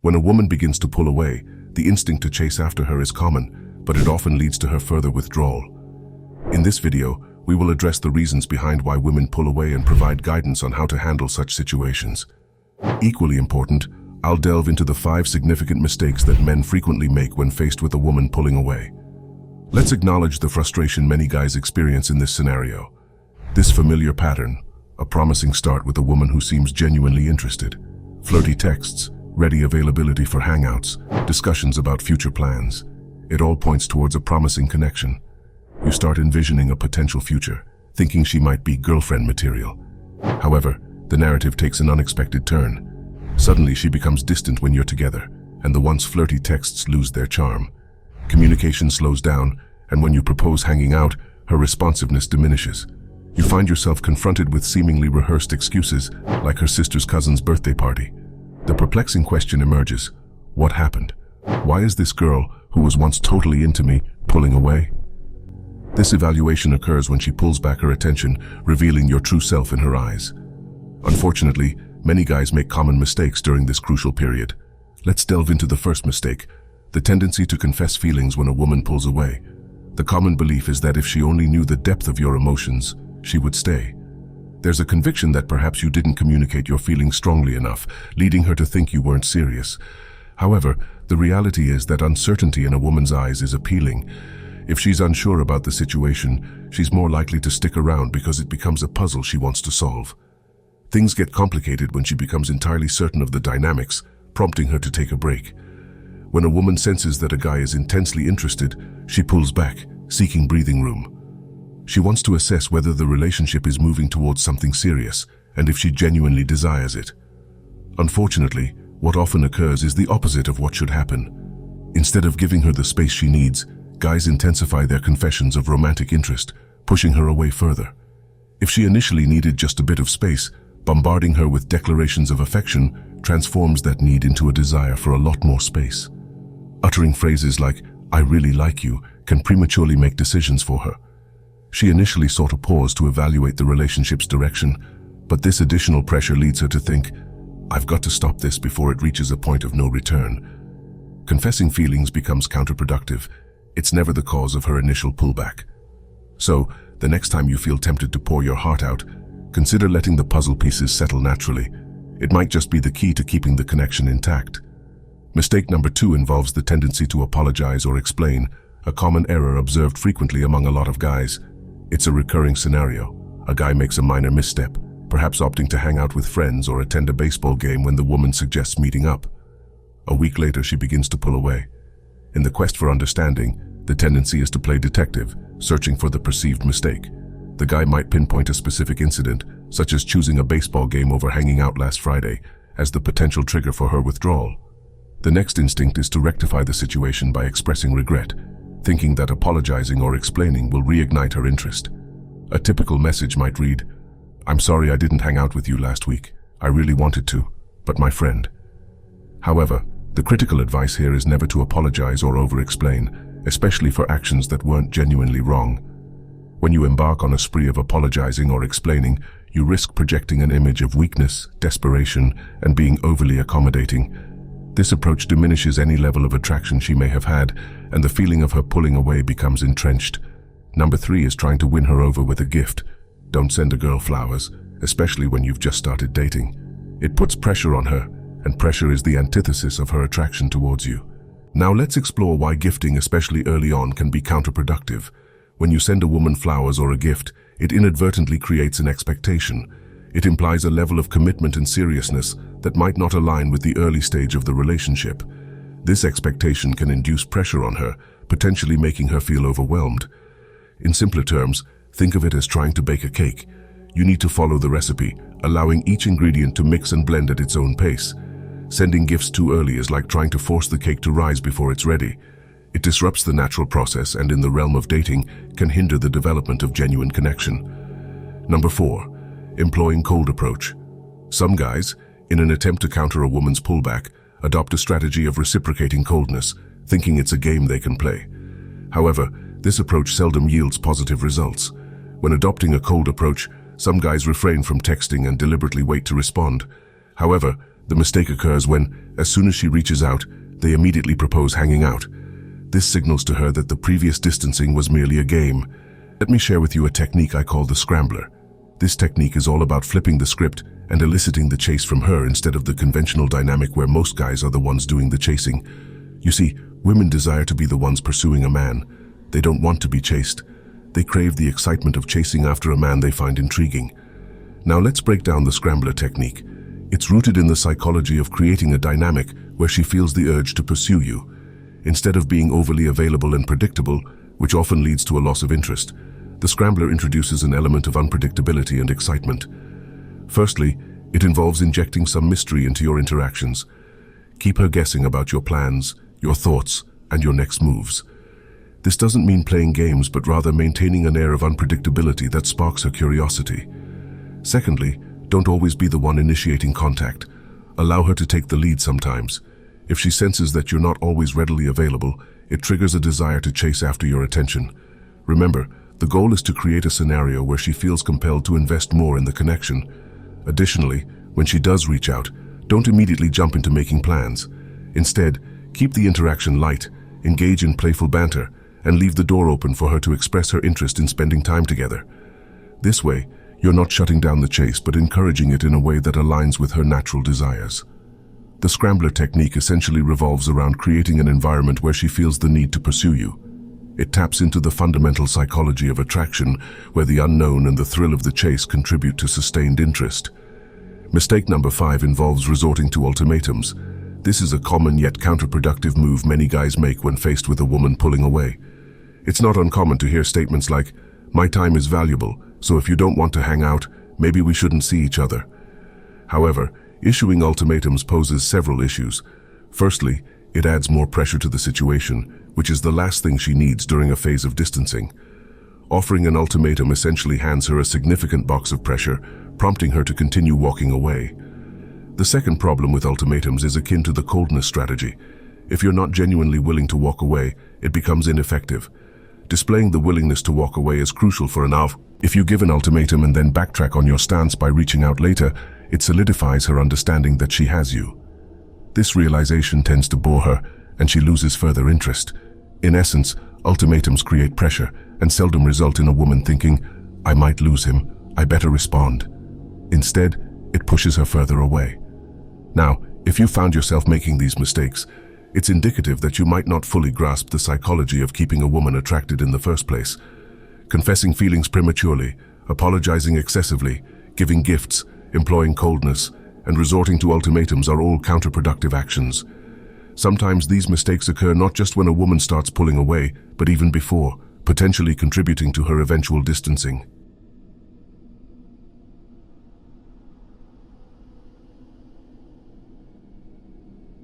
When a woman begins to pull away, the instinct to chase after her is common, but it often leads to her further withdrawal. In this video, we will address the reasons behind why women pull away and provide guidance on how to handle such situations. Equally important, I'll delve into the 5 significant mistakes that men frequently make when faced with a woman pulling away. Let's acknowledge the frustration many guys experience in this scenario. This familiar pattern, a promising start with a woman who seems genuinely interested, flirty texts, ready availability for hangouts, discussions about future plans. It all points towards a promising connection. You start envisioning a potential future, thinking she might be girlfriend material. However, the narrative takes an unexpected turn. Suddenly she becomes distant when you're together, and the once flirty texts lose their charm. Communication slows down, and when you propose hanging out, her responsiveness diminishes. You find yourself confronted with seemingly rehearsed excuses, like her sister's cousin's birthday party. The perplexing question emerges: what happened? Why is this girl, who was once totally into me, pulling away? This evaluation occurs when she pulls back her attention, revealing your true self in her eyes. Unfortunately, many guys make common mistakes during this crucial period. Let's delve into the first mistake: the tendency to confess feelings when a woman pulls away. The common belief is that if she only knew the depth of your emotions, she would stay. There's a conviction that perhaps you didn't communicate your feelings strongly enough, leading her to think you weren't serious. However, the reality is that uncertainty in a woman's eyes is appealing. If she's unsure about the situation, she's more likely to stick around because it becomes a puzzle she wants to solve. Things get complicated when she becomes entirely certain of the dynamics, prompting her to take a break. When a woman senses that a guy is intensely interested, she pulls back, seeking breathing room. She wants to assess whether the relationship is moving towards something serious, and if she genuinely desires it. Unfortunately, what often occurs is the opposite of what should happen. Instead of giving her the space she needs, guys intensify their confessions of romantic interest, pushing her away further. If she initially needed just a bit of space, bombarding her with declarations of affection transforms that need into a desire for a lot more space. Uttering phrases like, "I really like you," can prematurely make decisions for her. She initially sought a pause to evaluate the relationship's direction, but this additional pressure leads her to think, "I've got to stop this before it reaches a point of no return." Confessing feelings becomes counterproductive. It's never the cause of her initial pullback. So, the next time you feel tempted to pour your heart out, consider letting the puzzle pieces settle naturally. It might just be the key to keeping the connection intact. Mistake number 2 involves the tendency to apologize or explain, a common error observed frequently among a lot of guys. It's a recurring scenario. A guy makes a minor misstep, perhaps opting to hang out with friends or attend a baseball game when the woman suggests meeting up. A week later, she begins to pull away. In the quest for understanding, the tendency is to play detective, searching for the perceived mistake. The guy might pinpoint a specific incident, such as choosing a baseball game over hanging out last Friday, as the potential trigger for her withdrawal. The next instinct is to rectify the situation by expressing regret, thinking that apologizing or explaining will reignite her interest. A typical message might read, "I'm sorry I didn't hang out with you last week. I really wanted to, but my friend." However, the critical advice here is never to apologize or over-explain, especially for actions that weren't genuinely wrong. When you embark on a spree of apologizing or explaining, you risk projecting an image of weakness, desperation, and being overly accommodating. This approach diminishes any level of attraction she may have had, and the feeling of her pulling away becomes entrenched. Number 3 is trying to win her over with a gift. Don't send a girl flowers, especially when you've just started dating. It puts pressure on her, and pressure is the antithesis of her attraction towards you. Now let's explore why gifting, especially early on, can be counterproductive. When you send a woman flowers or a gift, it inadvertently creates an expectation. It implies a level of commitment and seriousness that might not align with the early stage of the relationship. This expectation can induce pressure on her, potentially making her feel overwhelmed. In simpler terms, think of it as trying to bake a cake. You need to follow the recipe, allowing each ingredient to mix and blend at its own pace. Sending gifts too early is like trying to force the cake to rise before it's ready. It disrupts the natural process and, in the realm of dating, can hinder the development of genuine connection. Number 4. Employing cold approach. Some guys, in an attempt to counter a woman's pullback, adopt a strategy of reciprocating coldness, thinking it's a game they can play. However, this approach seldom yields positive results. When adopting a cold approach, some guys refrain from texting and deliberately wait to respond. However, The mistake occurs when, as soon as she reaches out, they immediately propose hanging out. This signals to her that the previous distancing was merely a game. Let me share with you a technique I call the scrambler. This technique is all about flipping the script and eliciting the chase from her instead of the conventional dynamic where most guys are the ones doing the chasing. You see, women desire to be the ones pursuing a man. They don't want to be chased. They crave the excitement of chasing after a man they find intriguing. Now let's break down the scrambler technique. It's rooted in the psychology of creating a dynamic where she feels the urge to pursue you. Instead of being overly available and predictable, which often leads to a loss of interest, the scrambler introduces an element of unpredictability and excitement. Firstly, it involves injecting some mystery into your interactions. Keep her guessing about your plans, your thoughts, and your next moves. This doesn't mean playing games, but rather maintaining an air of unpredictability that sparks her curiosity. Secondly, don't always be the one initiating contact. Allow her to take the lead sometimes. If she senses that you're not always readily available, it triggers a desire to chase after your attention. Remember, the goal is to create a scenario where she feels compelled to invest more in the connection. Additionally, when she does reach out, don't immediately jump into making plans. Instead, keep the interaction light, engage in playful banter, and leave the door open for her to express her interest in spending time together. This way, you're not shutting down the chase, but encouraging it in a way that aligns with her natural desires. The scrambler technique essentially revolves around creating an environment where she feels the need to pursue you. It taps into the fundamental psychology of attraction, where the unknown and the thrill of the chase contribute to sustained interest. Mistake number 5 involves resorting to ultimatums. This is a common yet counterproductive move many guys make when faced with a woman pulling away. It's not uncommon to hear statements like, "My time is valuable, so if you don't want to hang out, maybe we shouldn't see each other." However, issuing ultimatums poses several issues. Firstly, it adds more pressure to the situation, which is the last thing she needs during a phase of distancing. Offering an ultimatum essentially hands her a significant box of pressure, prompting her to continue walking away. The second problem with ultimatums is akin to the coldness strategy. If you're not genuinely willing to walk away, it becomes ineffective. Displaying the willingness to walk away is crucial for an AV. If you give an ultimatum and then backtrack on your stance by reaching out later, it solidifies her understanding that she has you. This realization tends to bore her, and she loses further interest. In essence, ultimatums create pressure and seldom result in a woman thinking, "I might lose him, I better respond." Instead, it pushes her further away. Now, if you found yourself making these mistakes, it's indicative that you might not fully grasp the psychology of keeping a woman attracted in the first place. Confessing feelings prematurely, apologizing excessively, giving gifts, employing coldness, and resorting to ultimatums are all counterproductive actions. Sometimes these mistakes occur not just when a woman starts pulling away, but even before, potentially contributing to her eventual distancing.